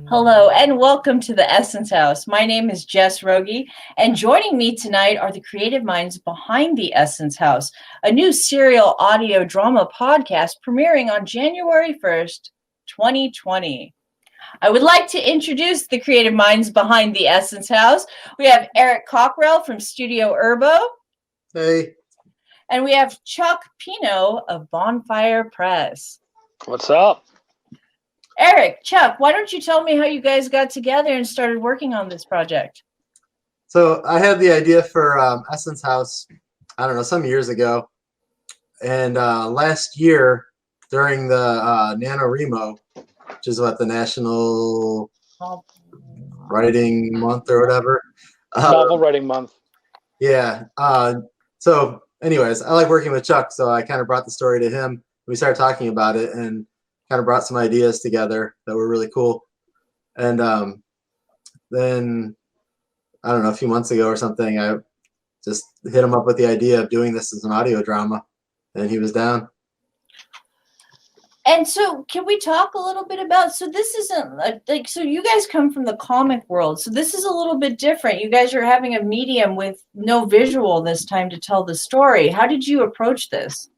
Hello and welcome to the Essence House. My name is Jess Rogie, and joining me tonight are the creative minds behind the Essence House, a new serial audio drama podcast premiering on January 1st, 2020. I would like to introduce the creative minds behind the Essence House. We have Eric Cockrell from Studio Urbo. Hey. And we have Chuck Pino of Bonfire Press. What's up? Eric, Chuck, why don't you tell me how you guys got together and started working on this project? So I had the idea for Essence House, I don't know, some years ago. And last year, during the NaNoWriMo, which is what, the National Writing Month or whatever. Novel Writing Month. Yeah. So anyways, I like working with Chuck, so I kind of brought the story to him. We started talking about it and kind of brought some ideas together that were really cool. And then, I don't know, a few months ago or something, I just hit him up with the idea of doing this as an audio drama, and he was down. And so can we talk a little bit about, so this isn't like, so you guys come from the comic world, so this is a little bit different. You guys are having a medium with no visual this time to tell the story. How did you approach this?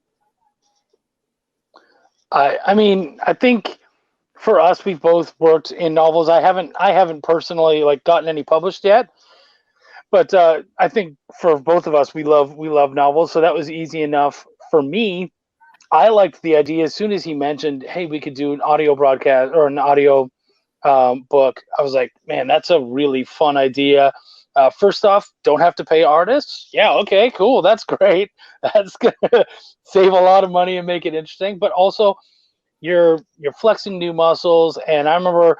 I mean, I think for us, we've both worked in novels. I haven't personally gotten any published yet, but I think for both of us, we love novels, so that was easy enough for me. I liked the idea as soon as he mentioned, hey, we could do an audio broadcast or an audio book. I was like, man, that's a really fun idea. First off, don't have to pay artists. Yeah, okay, cool. That's great. That's going to save a lot of money and make it interesting. But also, you're flexing new muscles. And I remember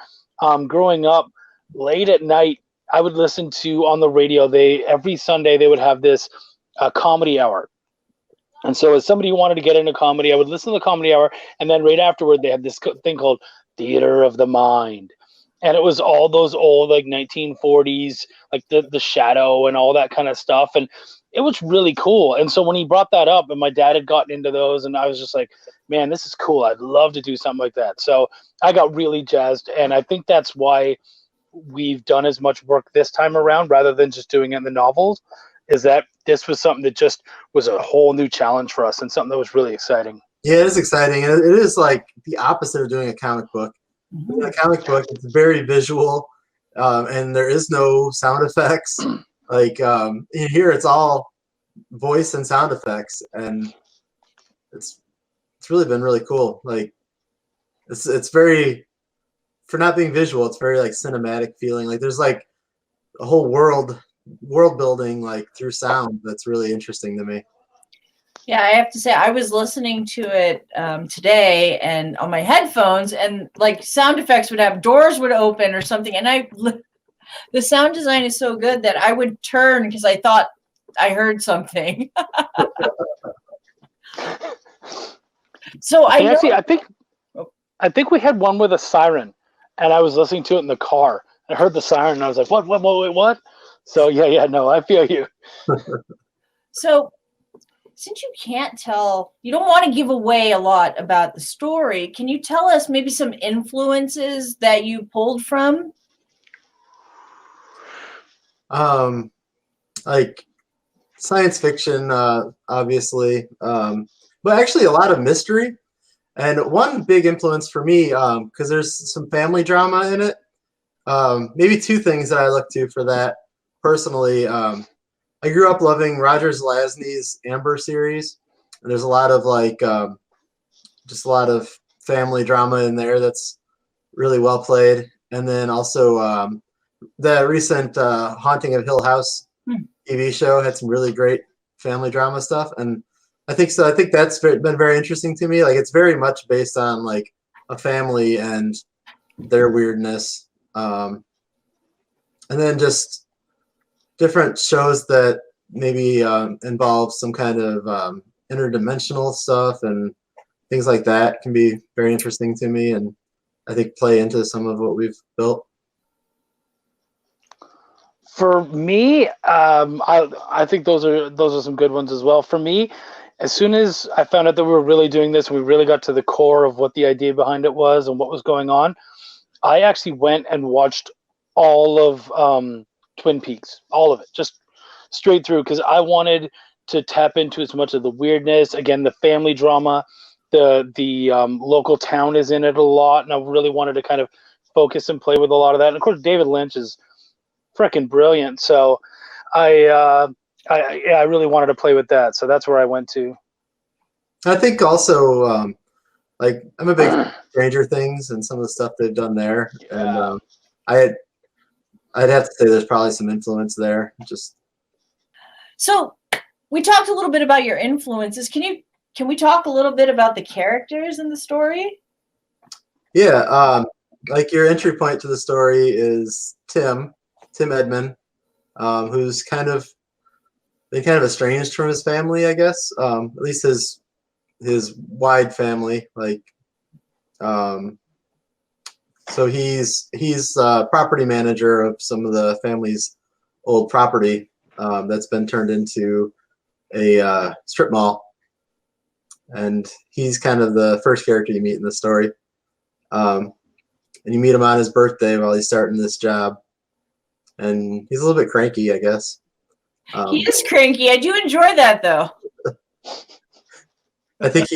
growing up late at night, I would listen to on the radio. Every Sunday they would have this comedy hour. And so as somebody who wanted to get into comedy, I would listen to the comedy hour. And then right afterward, they had this thing called Theater of the Mind. And it was all those old 1940s, like the Shadow and all that kind of stuff. And it was really cool. And so when he brought that up, and my dad had gotten into those, and I was just like, man, this is cool. I'd love to do something like that. So I got really jazzed. And I think that's why we've done as much work this time around rather than just doing it in the novels, is that this was something that just was a whole new challenge for us and something that was really exciting. Yeah, it is exciting. And it is like the opposite of doing a comic book. In a comic book, it's very visual, and there is no sound effects. In here, it's all voice and sound effects, and it's really been really cool. It's very, for not being visual, it's very cinematic feeling. There's a whole world building through sound that's really interesting to me. Yeah, I have to say, I was listening to it today and on my headphones, and sound effects would have doors would open or something. And the sound design is so good that I would turn because I thought I heard something. So I think we had one with a siren, and I was listening to it in the car. I heard the siren, and I was like, what? So yeah, no, I feel you. So, since you can't tell, you don't want to give away a lot about the story, can you tell us maybe some influences that you pulled from? Like science fiction, obviously, but actually a lot of mystery. And one big influence for me, because there's some family drama in it, maybe two things that I look to for that personally. I grew up loving Roger Zelazny's Amber series. And there's a lot of just a lot of family drama in there that's really well played. And then also the recent Haunting of Hill House TV show had some really great family drama stuff. And I think that's been very interesting to me. It's very much based on a family and their weirdness. And then just different shows that maybe involve some kind of interdimensional stuff and things like that can be very interesting to me, and I think play into some of what we've built. For me, I think those are some good ones as well. For me, as soon as I found out that we were really doing this, we really got to the core of what the idea behind it was and what was going on. I actually went and watched all of Twin Peaks, all of it, just straight through, because I wanted to tap into as much of the weirdness. Again, the family drama, the local town is in it a lot, and I really wanted to kind of focus and play with a lot of that. And of course, David Lynch is freaking brilliant, so I really wanted to play with that. So that's where I went to. I think also, like, I'm a big fan of Stranger Things and some of the stuff they've done there, and I'd have to say there's probably some influence there. Just So we talked a little bit about your influences. Can we talk a little bit about the characters in the story? yeah, like your entry point to the story is Tim Edmond, who's kind of estranged from his family, I guess. At least his wide family, like, so he's property manager of some of the family's old property that's been turned into a strip mall, and he's kind of the first character you meet in the story. And you meet him on his birthday while he's starting this job, and he's a little bit cranky, I guess. He is cranky. I do enjoy that, though. I think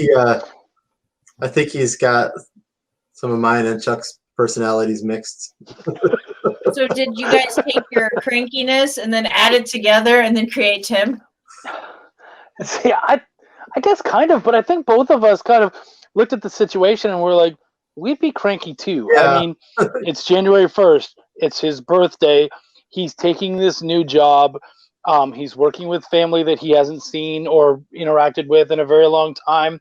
he's got some of mine and Chuck's personalities mixed. So did you guys take your crankiness and then add it together and then create Tim? See, I guess kind of, but I think both of us kind of looked at the situation and we're like, we'd be cranky too. Yeah. I mean, it's January 1st. It's his birthday. He's taking this new job. He's working with family that he hasn't seen or interacted with in a very long time.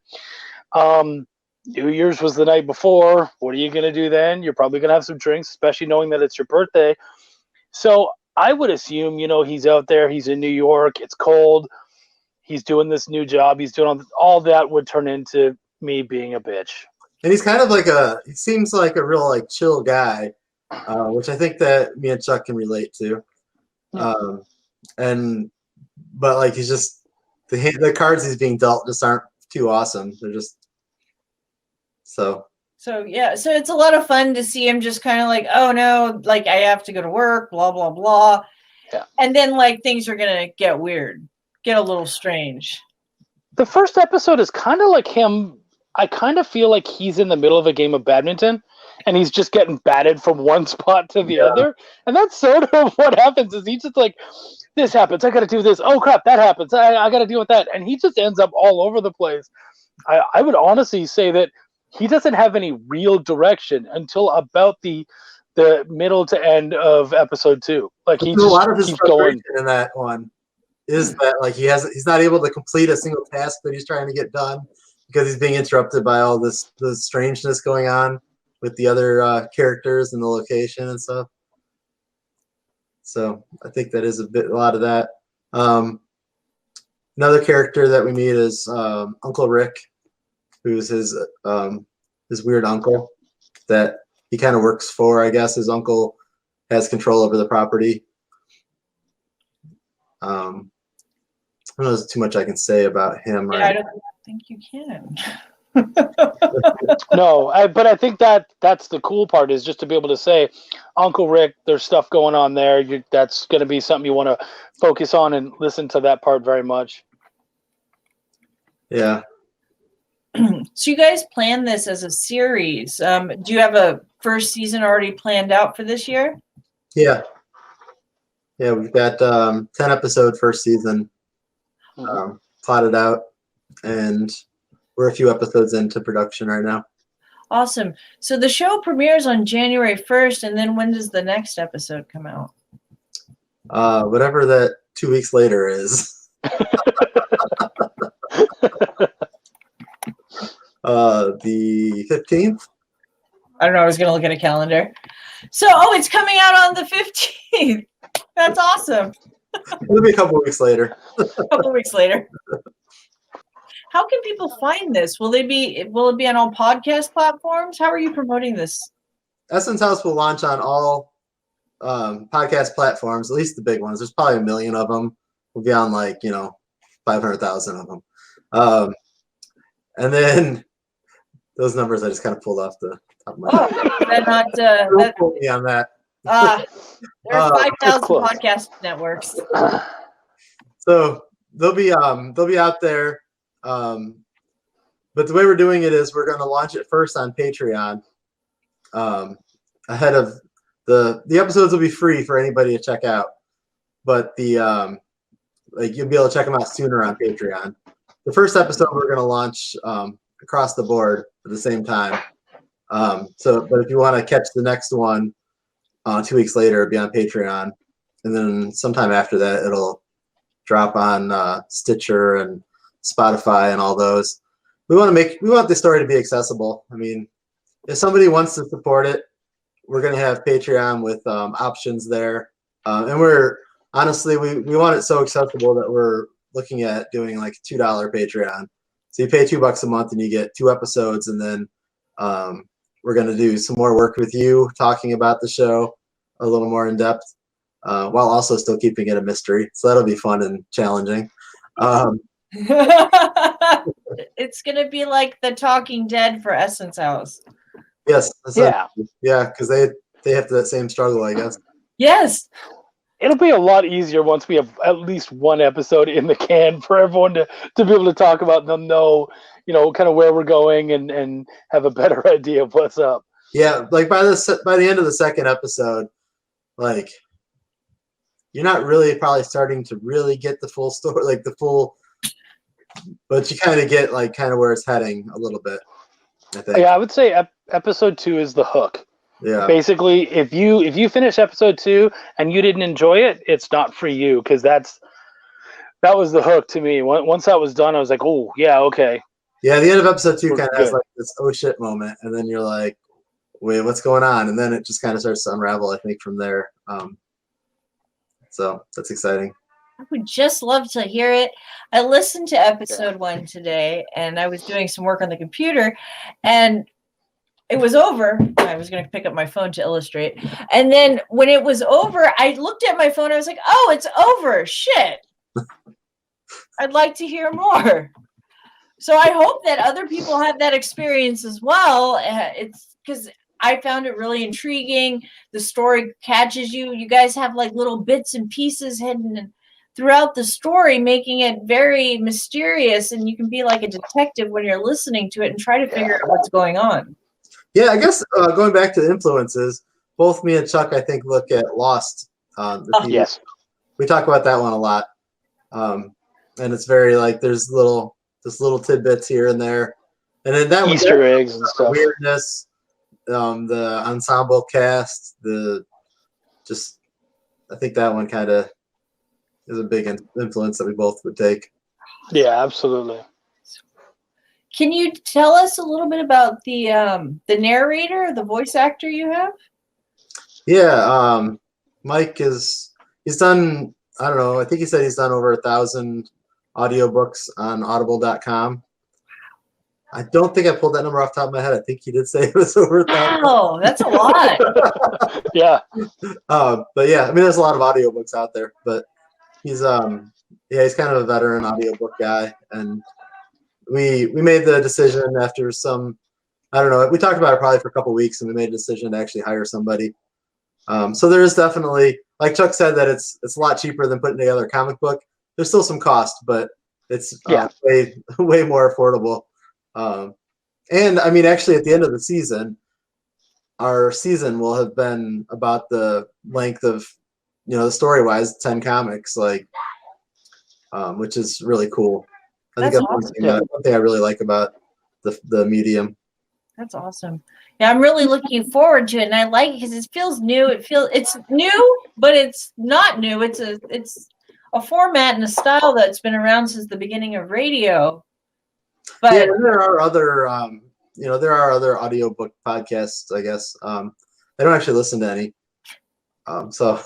New Year's was the night before. What are you going to do then? You're probably going to have some drinks, especially knowing that it's your birthday. So I would assume, he's out there. He's in New York. It's cold. He's doing this new job. He's doing all that would turn into me being a bitch. And he's kind of he seems like a real chill guy, which I think that me and Chuck can relate to. But he's just the cards he's being dealt just aren't too awesome. They're just so yeah. So it's a lot of fun to see him just kind of like, oh no, I have to go to work, blah blah blah. Yeah. And then things are gonna get weird, get a little strange. The first episode is kind of like him. I kind of feel like he's in the middle of a game of badminton and he's just getting batted from one spot to the other. And that's sort of what happens is he's just like, this happens. I got to do this. Oh, crap, that happens. I got to deal with that. And he just ends up all over the place. I would honestly say that he doesn't have any real direction until about the middle to end of episode 2. He just a lot of his keeps frustration going. in that one is that he's not able to complete a single task that he's trying to get done because he's being interrupted by all the strangeness going on with the other characters and the location and stuff. So I think that is a lot of that. Another character that we meet is Uncle Rick, who's his weird uncle that he kind of works for. I guess his uncle has control over the property. I don't know if there's too much I can say about him. Yeah, right? I don't think you can. No, but I think that's the cool part is just to be able to say, Uncle Rick, there's stuff going on there. That's going to be something you want to focus on and listen to that part very much. Yeah. So you guys planned this as a series. Do you have a first season already planned out for this year? Yeah. Yeah, we've got 10 episode first season plotted out, and we're a few episodes into production right now. Awesome. So the show premieres on January 1st, and then when does the next episode come out? Whatever that 2 weeks later is. The 15th. I don't know. I was going to look at a calendar. So, it's coming out on the 15th. That's awesome. It'll be a couple weeks later. A couple weeks later. How can people find this? Will it be on all podcast platforms? How are you promoting this? Essence House will launch on all podcast platforms, at least the big ones. There's probably 1 million of them. We'll be on 500,000 of them. And then those numbers I just kind of pulled off the top of my Oh, head. they're not. Don't quote me on that. There are 5,000 close. podcast networks. So they'll be out there. But the way we're doing it is we're going to launch it first on Patreon. Ahead of the episodes will be free for anybody to check out, but the like you'll be able to check them out sooner on Patreon. The first episode we're going to launch across the board at the same time. But if you want to catch the next one 2 weeks later, it'll be on Patreon, and then sometime after that it'll drop on Stitcher and Spotify and all those. We want the story to be accessible. I mean, if somebody wants to support it, we're going to have Patreon with options there. And we're honestly, we want it so accessible that we're looking at doing like $2 Patreon. So you pay $2 a month and you get 2 episodes. And then we're going to do some more work with you talking about the show a little more in depth while also still keeping it a mystery. So that'll be fun and challenging. It's going to be like the Talking Dead for Essence House. Yes. Yeah. Yeah, because they have that same struggle, I guess. Yes. It'll be a lot easier once we have at least one episode in the can for everyone to be able to talk about them, know, kind of where we're going and have a better idea of what's up. Yeah, like by the end of the second episode, like you're not really probably starting to really get the full story, like the full, but you kind of get like kind of where it's heading a little bit, I think. Yeah, I would say episode 2 is the hook. Yeah. Basically, if you finish episode 2 and you didn't enjoy it, it's not for you, because that was the hook to me. Once that was done, I was like, oh yeah, okay. Yeah, the end of episode 2 kind of has good. like this oh shit moment, and then you're like, wait, what's going on? And then it just kind of starts to unravel, I think, from there. So that's exciting. I would just love to hear it. I listened to episode 1 today, and I was doing some work on the computer, and it was over. I was going to pick up my phone to illustrate. And then when it was over, I looked at my phone. I was like, oh, it's over. Shit. I'd like to hear more. So I hope that other people have that experience as well. It's because I found it really intriguing. The story catches you. You guys have like little bits and pieces hidden throughout the story, making it very mysterious. And you can be like a detective when you're listening to it and try to figure out what's going on. Yeah, I guess going back to the influences, both me and Chuck, I think, look at Lost. Yes. We talk about that one a lot. And it's very like there's little tidbits here and there. And then that Easter eggs and stuff. Weirdness, the ensemble cast, I think that one kind of is a big influence that we both would take. Yeah, absolutely. Can you tell us a little bit about the narrator, the voice actor you have? Yeah, Mike he's done, I don't know, I think he said he's done over 1,000 audiobooks on audible.com. I don't think I pulled that number off the top of my head. I think he did say it was over 1,000. Wow, that's a lot. Yeah. But yeah, I mean, there's a lot of audiobooks out there, but he's he's kind of a veteran audiobook guy, and we made the decision after some, I don't know, we talked about it probably for a couple of weeks, and we made a decision to actually hire somebody. So there is definitely, like Chuck said, that it's a lot cheaper than putting together a comic book. There's still some cost, but it's way more affordable. And I mean, actually, at the end of the season, our season will have been about the length of, the story-wise, 10 comics, like, which is really cool. I think that's awesome. One thing I really like about the medium. That's awesome. Yeah, I'm really looking forward to it, and I like it because it feels new. It's new, but it's not new. It's a format and a style that's been around since the beginning of radio. But yeah, there are other audiobook podcasts, I guess. I don't actually listen to any. So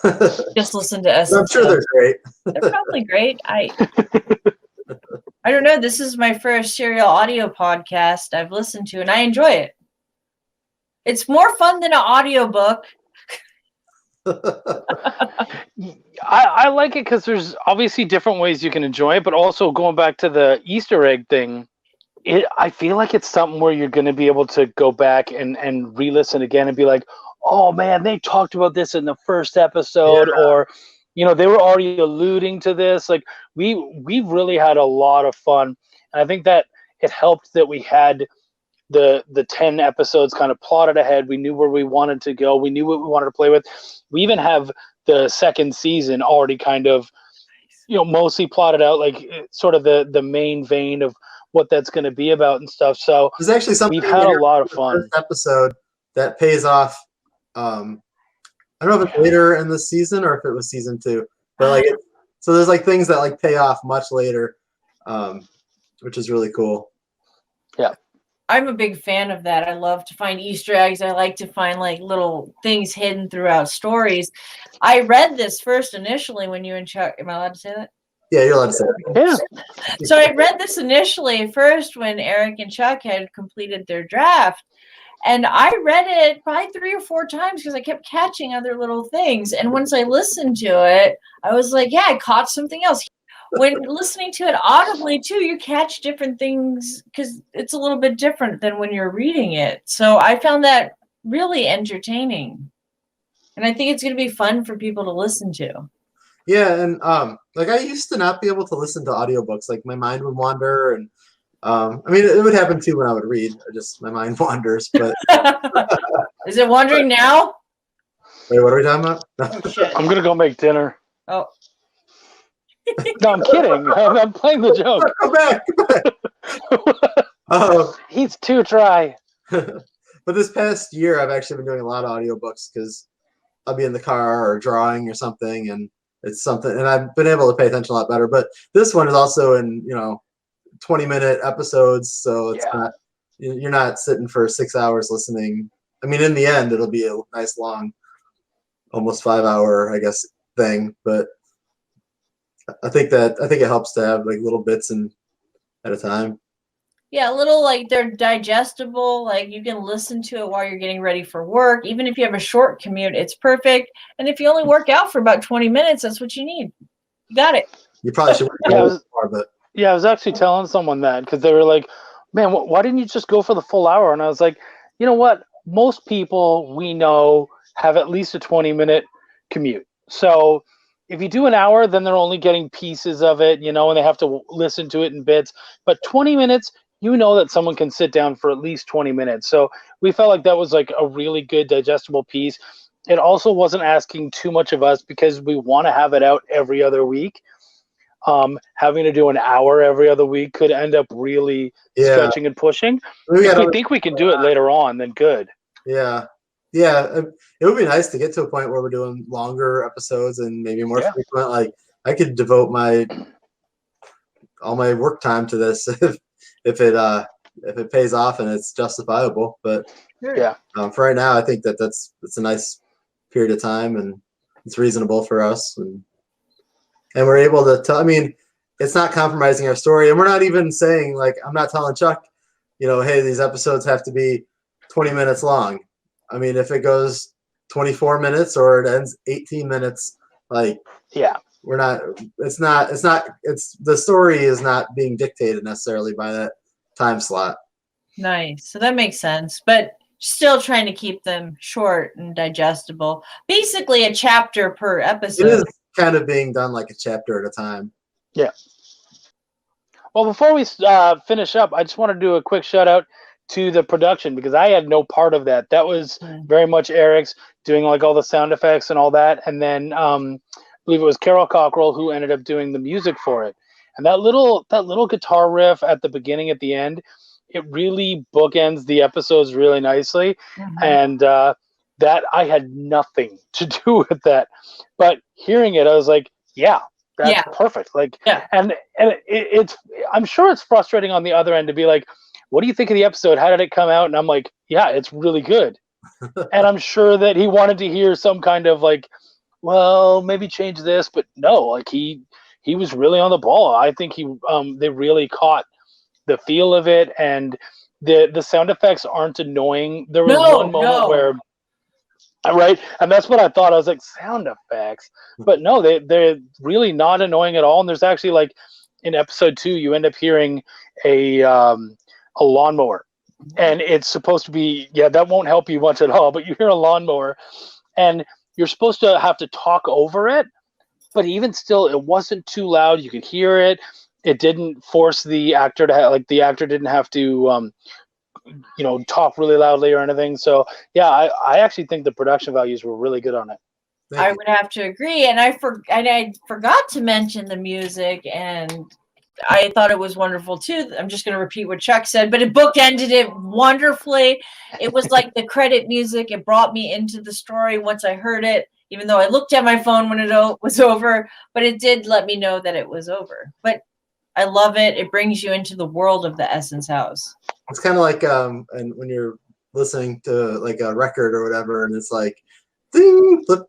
just listen to us. I'm sure they're great. They're probably great. I don't know. This is my first serial audio podcast I've listened to, and I enjoy it. It's more fun than an audiobook. I like it because there's obviously different ways you can enjoy it, but also going back to the Easter egg thing, I feel like it's something where you're going to be able to go back and re-listen again and be like, oh man, they talked about this in the first episode, or they were already alluding to this. Like we've really had a lot of fun, and I think that it helped that we had the 10 episodes kind of plotted ahead. We knew where we wanted to go. We knew what we wanted to play with. We even have the second season already kind of, mostly plotted out, like sort of the main vein of what that's going to be about and stuff. So there's actually something we've had a lot of in the fun. first episode that pays off. I don't know if it's later in the season or if it was season 2, but like, so there's like things that like pay off much later, which is really cool. Yeah. I'm a big fan of that. I love to find Easter eggs. I like to find like little things hidden throughout stories. I read this first initially when you and Chuck, am I allowed to say that? Yeah, you're allowed to say that. Yeah. So I read this initially first when Eric and Chuck had completed their draft. And I read it probably 3 or 4 times because I kept catching other little things. And once I listened to it, I was like, yeah, I caught something else. When listening to it audibly too, you catch different things because it's a little bit different than when you're reading it. So I found that really entertaining. And I think it's going to be fun for people to listen to. Yeah, and like I used to not be able to listen to audiobooks. Like my mind would wander, and I mean it would happen too when I would read. My mind wanders. But is it wandering now? Wait, what are we talking about? Oh, shit. I'm gonna go make dinner. Oh. No, I'm kidding. I'm playing the joke. Come back. He's too dry. But this past year, I've actually been doing a lot of audiobooks because I'll be in the car or drawing or something, and it's something, and I've been able to pay attention a lot better. But this one is also in 20-minute episodes, so it's not, you're not sitting for 6 hours listening. I mean, in the end, it'll be a nice long, almost 5-hour, I guess, thing. But I think it helps to have like little bits at a time. Yeah, a little like they're digestible. Like you can listen to it while you're getting ready for work. Even if you have a short commute, it's perfect. And if you only work out for about 20 minutes, that's what you need. You got it. You probably should work out more, but I was actually telling someone that because they were like, "Man, why didn't you just go for the full hour?" And I was like, "You know what? Most people we know have at least a 20-minute commute. So if you do an hour, then they're only getting pieces of it, and they have to listen to it in bits. But 20 minutes." That someone can sit down for at least 20 minutes. So we felt like that was like a really good digestible piece. It also wasn't asking too much of us because we want to have it out every other week. Having to do an hour every other week could end up really stretching and pushing. If we think we can do it later on, then good. Yeah. It would be nice to get to a point where we're doing longer episodes and maybe more frequent. Like I could devote all my work time to this if it pays off and it's justifiable. But for right now, I think it's a nice period of time and it's reasonable for us, and we're able to tell. I mean, it's not compromising our story, and we're not even saying like I'm not telling Chuck, hey, these episodes have to be 20 minutes long. I mean, if it goes 24 minutes or it ends 18 minutes, like we're not. It's the story is not being dictated necessarily by that time slot. Nice. So that makes sense, but still trying to keep them short and digestible. Basically a chapter per episode. It is kind of being done like a chapter at a time. Yeah. Well, before we finish up, I just want to do a quick shout out to the production because I had no part of that. That was very much Eric's doing like all the sound effects and all that. And then I believe it was Carol Cockrell who ended up doing the music for it. And that little guitar riff at the beginning, at the end, it really bookends the episodes really nicely. Mm-hmm. And that I had nothing to do with that, but hearing it, I was like, that's perfect. Like, and it's I'm sure it's frustrating on the other end to be like, what do you think of the episode? How did it come out? And I'm like, it's really good. And I'm sure that he wanted to hear some kind of like, well, maybe change this, but no, like he was really on the ball. I think they really caught the feel of it, and the sound effects aren't annoying. There was one moment where, right, and that's what I thought. I was like, sound effects, but no, they're really not annoying at all. And there's actually like in episode 2, you end up hearing a a lawnmower. And it's supposed to be, that won't help you much at all, but you hear a lawnmower and you're supposed to have to talk over it. But even still, it wasn't too loud. You could hear it. It didn't force the actor to the actor didn't have to, talk really loudly or anything. So yeah, I actually think the production values were really good on it. I would have to agree. And I forgot to mention the music, and I thought it was wonderful too. I'm just going to repeat what Chuck said, but it bookended it wonderfully. It was like the credit music. It brought me into the story once I heard it, even though I looked at my phone when it was over, but it did let me know that it was over. But I love it. It brings you into the world of the Essence House. It's kind of like and when you're listening to like a record or whatever, and it's like, ding, flip,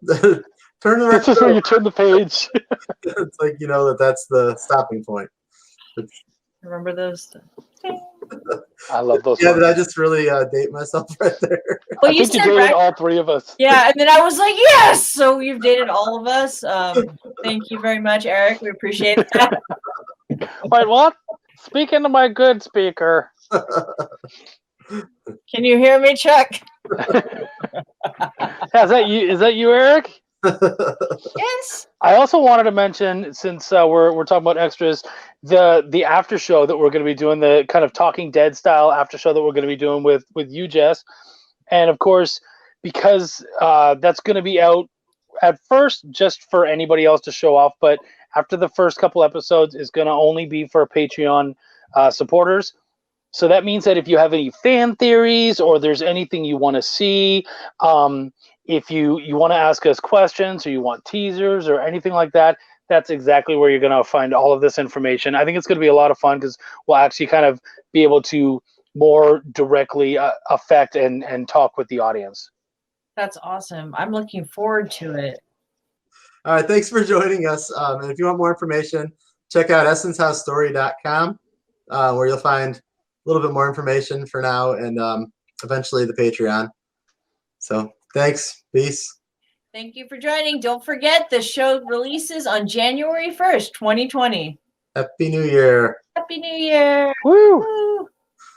turn the record. It's just where you turn the page. It's like, that's the stopping point. Remember those? I love those. Yeah, did I just really date myself right there? Well, I think you dated all three of us. Yeah, and then I was like, yes! So you've dated all of us. Thank you very much, Eric. We appreciate that. Wait, what? Speak into my good speaker. Can you hear me, Chuck? Is that you, Eric? Yes. I also wanted to mention, since we're talking about extras, the after show that we're going to be doing, the kind of Talking Dead style after show that we're going to be doing with you, Jess. And of course, because that's going to be out at first just for anybody else to show off, but after the first couple episodes is going to only be for Patreon supporters. So that means that if you have any fan theories or there's anything you want to see, if you want to ask us questions or you want teasers or anything like that, that's exactly where you're going to find all of this information. I think it's going to be a lot of fun because we'll actually kind of be able to more directly affect and talk with the audience. That's awesome. I'm looking forward to it. All right, thanks for joining us. And if you want more information, check out essencehousestory.com, where you'll find a little bit more information for now and eventually the Patreon. So thanks. Peace. Thank you for joining. Don't forget, the show releases on January 1st, 2020. Happy New Year. Happy New Year. Woo! Woo.